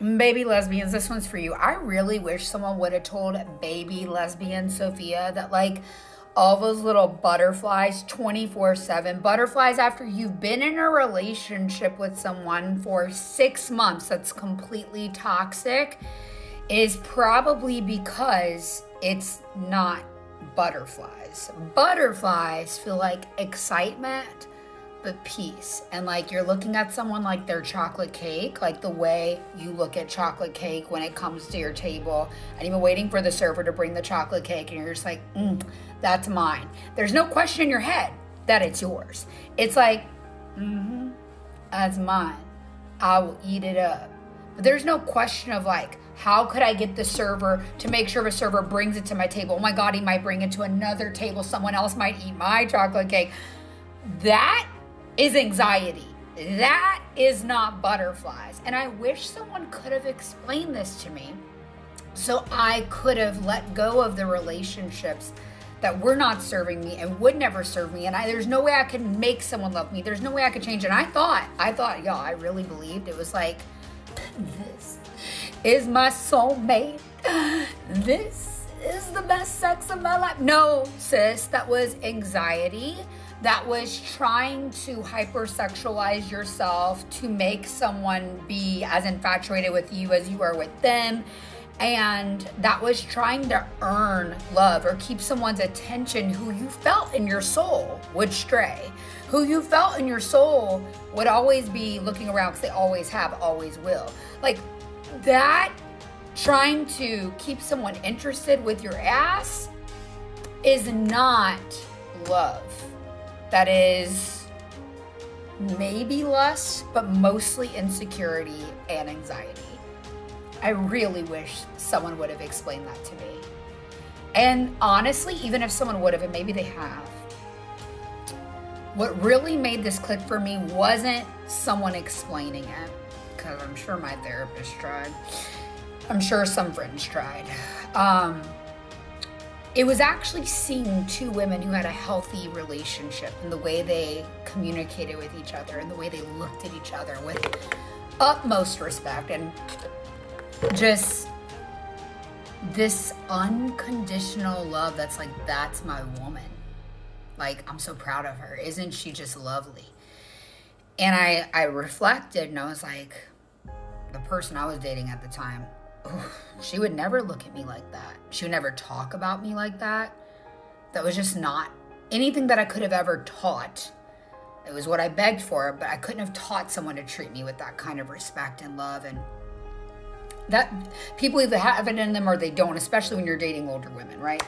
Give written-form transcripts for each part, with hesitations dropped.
Baby lesbians, this one's for you. I really wish someone would have told baby lesbian Sophia that, like, all those little butterflies 24/7, butterflies after you've been in a relationship with someone for 6 months that's completely toxic, is probably because it's not butterflies. Butterflies feel like excitement, but peace. And like you're looking at someone like their chocolate cake, like the way you look at chocolate cake when it comes to your table, and you've been waiting for the server to bring the chocolate cake, and you're just like, that's mine. There's no question in your head that it's yours. It's like, that's mine. I will eat it up. But there's no question of like, how could I get the server to make sure the server brings it to my table? Oh my God, he might bring it to another table. Someone else might eat my chocolate cake. That is anxiety. That is not butterflies. And I wish someone could have explained this to me so I could have let go of the relationships that were not serving me and would never serve me. And there's no way I could make someone love me. There's no way I could change it. And I thought, y'all, I really believed it was like, this is my soulmate. This is the best sex of my life. No, sis, that was anxiety. That was trying to hypersexualize yourself to make someone be as infatuated with you as you are with them. And that was trying to earn love or keep someone's attention who you felt in your soul would stray. Who you felt in your soul would always be looking around, because they always have, always will. Like that, trying to keep someone interested with your ass is not love. That is maybe lust, but mostly insecurity and anxiety. I really wish someone would have explained that to me. And honestly, even if someone would have, and maybe they have, what really made this click for me wasn't someone explaining it, because I'm sure my therapist tried. I'm sure some friends tried. It was actually seeing two women who had a healthy relationship, and the way they communicated with each other and the way they looked at each other with utmost respect, and just this unconditional love that's like, that's my woman. Like, I'm so proud of her. Isn't she just lovely? And I reflected, and I was like, the person I was dating at the time, she would never look at me like that. She would never talk about me like that. That was just not anything that I could have ever taught. It was what I begged for, but I couldn't have taught someone to treat me with that kind of respect and love. And that people either have it in them or they don't, especially when you're dating older women, right?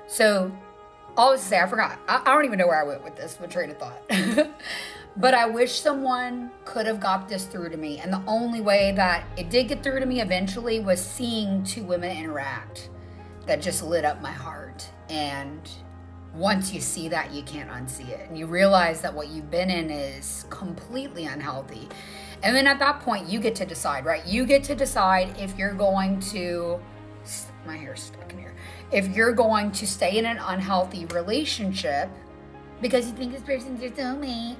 So all to say, I forgot. I don't even know where I went with this, with train of thought. But I wish someone could have got this through to me. And the only way that it did get through to me eventually was seeing two women interact. That just lit up my heart. And once you see that, you can't unsee it. And you realize that what you've been in is completely unhealthy. And then at that point, you get to decide, right? You get to decide if you're going to, my hair's stuck in here. If you're going to stay in an unhealthy relationship because you think this person's your soulmate,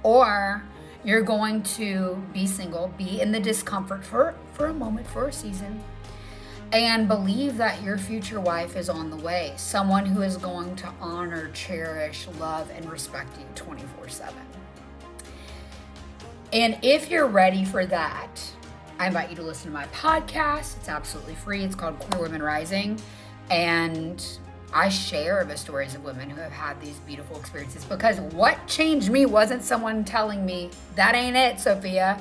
or you're going to be single, be in the discomfort for a moment, for a season, and believe that your future wife is on the way. Someone who is going to honor, cherish, love, and respect you 24/7. And if you're ready for that, I invite you to listen to my podcast. It's absolutely free. It's called Queer Women Rising. And I share the stories of women who have had these beautiful experiences, because what changed me wasn't someone telling me, that ain't it, Sophia.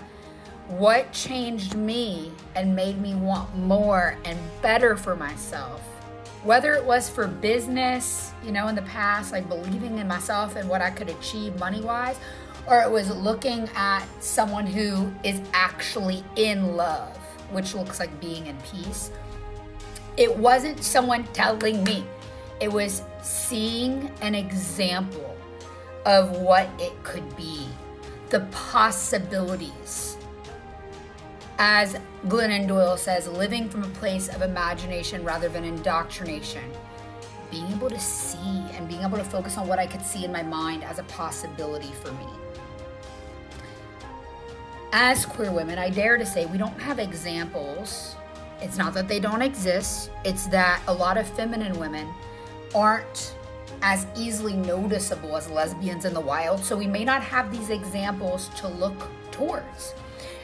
What changed me and made me want more and better for myself, whether it was for business, you know, in the past, like believing in myself and what I could achieve money-wise, or it was looking at someone who is actually in love, which looks like being in peace. It wasn't someone telling me. It was seeing an example of what it could be, the possibilities. As Glennon Doyle says, living from a place of imagination rather than indoctrination. Being able to see and being able to focus on what I could see in my mind as a possibility for me. as queer women, I dare to say we don't have examples. It's not that they don't exist. It's that a lot of feminine women aren't as easily noticeable as lesbians in the wild. So we may not have these examples to look towards.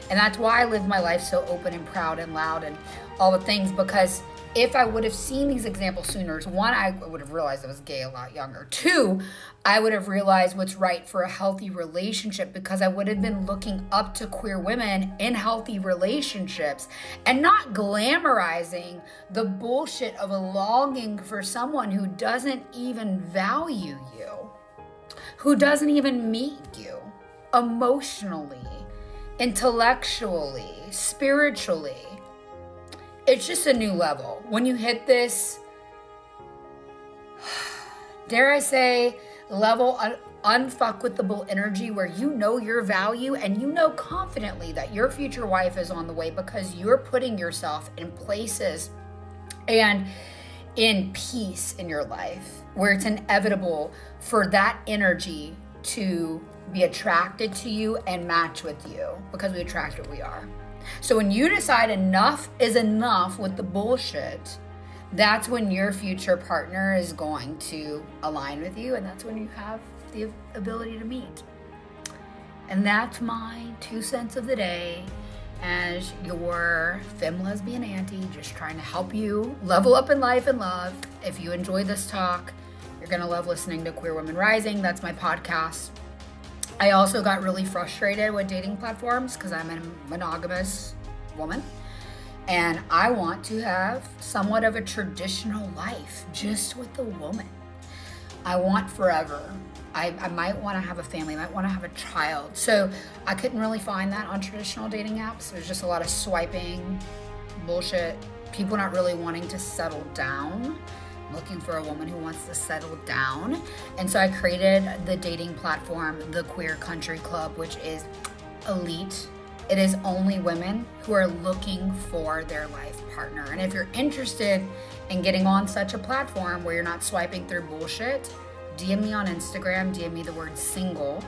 And that's why I live my life so open and proud and loud and all the things, because if I would have seen these examples sooner, one, I would have realized I was gay a lot younger. Two, I would have realized what's right for a healthy relationship, because I would have been looking up to queer women in healthy relationships and not glamorizing the bullshit of a longing for someone who doesn't even value you, who doesn't even meet you emotionally, intellectually, spiritually. It's just a new level. When you hit dare I say, level unfuckwithable energy where you know your value and you know confidently that your future wife is on the way, because you're putting yourself in places and in peace in your life where it's inevitable for that energy to be attracted to you and match with you, because we attract what we are. So when you decide enough is enough with the bullshit, that's when your future partner is going to align with you, and that's when you have the ability to meet. And that's my 2 cents of the day as your femme lesbian auntie, just trying to help you level up in life and love. If you enjoy this talk, you're gonna love listening to Queer Women Rising. That's my podcast. I also got really frustrated with dating platforms because I'm a monogamous woman and I want to have somewhat of a traditional life just with a woman. I want forever. I might want to have a family, I might want to have a child. So I couldn't really find that on traditional dating apps. There's just a lot of swiping, bullshit, people not really wanting to settle down, looking for a woman who wants to settle down. And so I created the dating platform, the Queer Country Club, which is elite. It is only women who are looking for their life partner. And if you're interested in getting on such a platform where you're not swiping through bullshit, DM me on Instagram, DM me the word single,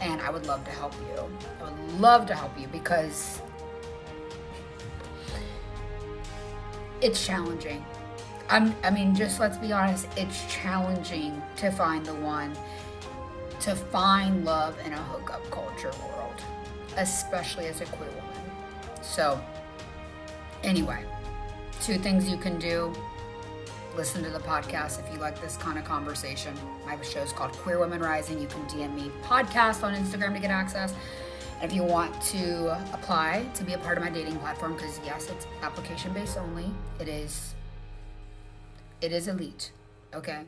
and I would love to help you. I would love to help you because it's challenging. I mean, just let's be honest, it's challenging to find the one, to find love in a hookup culture world, especially as a queer woman. So anyway, 2 things you can do. Listen to the podcast if you like this kind of conversation. My show is called Queer Women Rising. You can DM me podcast on Instagram to get access. And if you want to apply to be a part of my dating platform, because yes, it's application based only. It is elite, okay?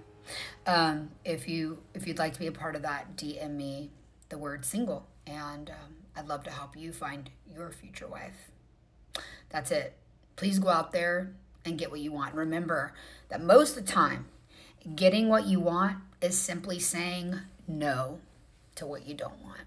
If you'd like to be a part of that, DM me the word single, and I'd love to help you find your future wife. That's it. Please go out there and get what you want. Remember that most of the time, getting what you want is simply saying no to what you don't want.